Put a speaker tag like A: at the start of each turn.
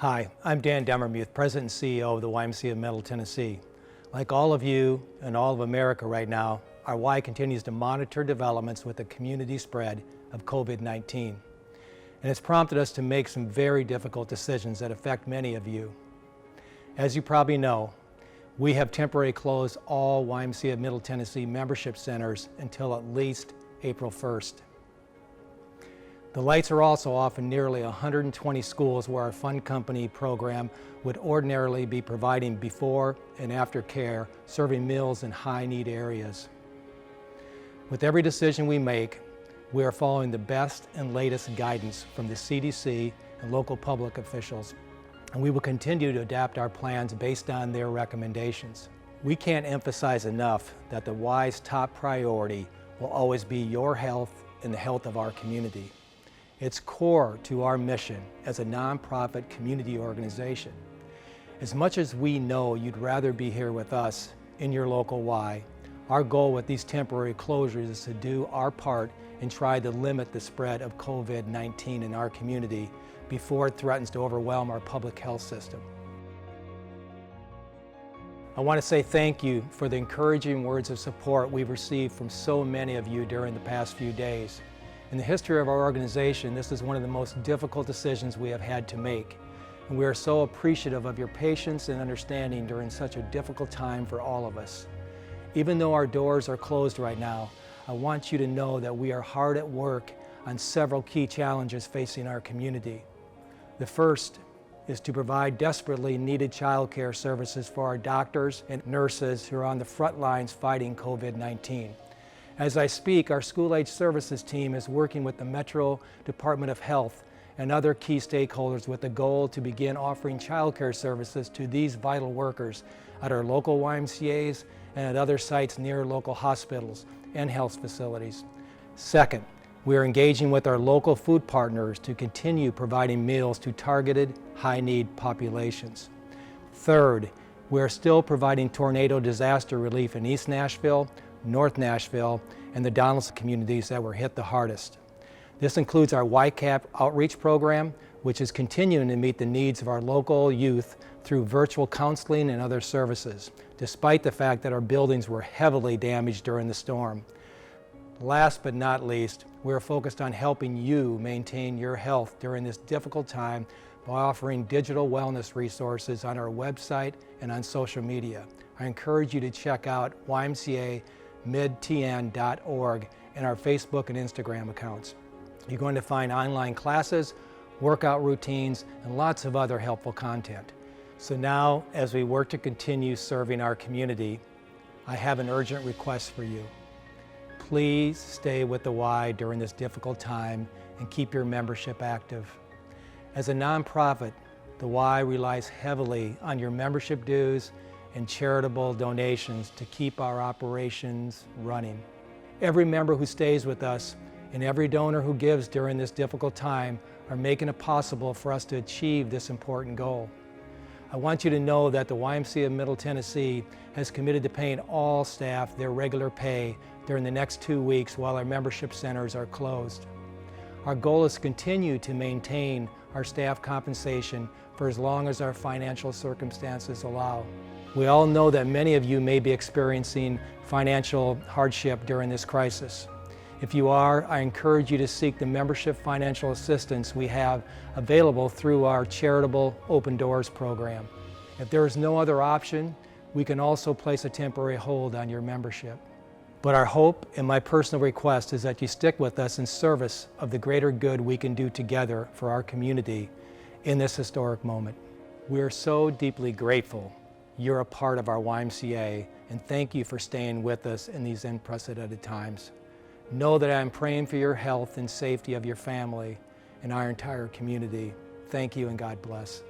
A: Hi, I'm Dan Dummermuth, President and CEO of the YMCA of Middle Tennessee. Like all of you and all of America right now, our Y continues to monitor developments with the community spread of COVID-19. And it's prompted us to make some very difficult decisions that affect many of you. As you probably know, we have temporarily closed all YMCA of Middle Tennessee membership centers until at least April 1st. The lights are also off in nearly 120 schools where our Fund Company program would ordinarily be providing before and after care, serving meals in high-need areas. With every decision we make, we are following the best and latest guidance from the CDC and local public officials, and we will continue to adapt our plans based on their recommendations. We can't emphasize enough that the Y's top priority will always be your health and the health of our community. It's core to our mission as a nonprofit community organization. As much as we know you'd rather be here with us in your local Y, our goal with these temporary closures is to do our part and try to limit the spread of COVID-19 in our community before it threatens to overwhelm our public health system. I want to say thank you for the encouraging words of support we've received from so many of you during the past few days. In the history of our organization, this is one of the most difficult decisions we have had to make, and we are so appreciative of your patience and understanding during such a difficult time for all of us. Even though our doors are closed right now, I want you to know that we are hard at work on several key challenges facing our community. The first is to provide desperately needed child care services for our doctors and nurses who are on the front lines fighting COVID-19. As I speak, our school-age services team is working with the Metro Department of Health and other key stakeholders with the goal to begin offering child care services to these vital workers at our local YMCAs and at other sites near local hospitals and health facilities. Second, we are engaging with our local food partners to continue providing meals to targeted high-need populations. Third, we are still providing tornado disaster relief in East Nashville, North Nashville, and the Donaldson communities that were hit the hardest. This includes our YCAP outreach program, which is continuing to meet the needs of our local youth through virtual counseling and other services, despite the fact that our buildings were heavily damaged during the storm. Last but not least, we are focused on helping you maintain your health during this difficult time by offering digital wellness resources on our website and on social media. I encourage you to check out YMCA-midtn.org and our Facebook and Instagram accounts. You're going to find online classes, workout routines, and lots of other helpful content. So now, as we work to continue serving our community, I have an urgent request for you. Please stay with the Y during this difficult time and keep your membership active. As a nonprofit, the Y relies heavily on your membership dues and charitable donations to keep our operations running. Every member who stays with us and every donor who gives during this difficult time are making it possible for us to achieve this important goal. I want you to know that the YMCA of Middle Tennessee has committed to paying all staff their regular pay during the next 2 weeks while our membership centers are closed. Our goal is to continue to maintain our staff compensation for as long as our financial circumstances allow. We all know that many of you may be experiencing financial hardship during this crisis. If you are, I encourage you to seek the membership financial assistance we have available through our charitable Open Doors program. If there is no other option, we can also place a temporary hold on your membership. But our hope and my personal request is that you stick with us in service of the greater good we can do together for our community in this historic moment. We are so deeply grateful you're a part of our YMCA, and thank you for staying with us in these unprecedented times. Know that I am praying for your health and safety of your family and our entire community. Thank you and God bless.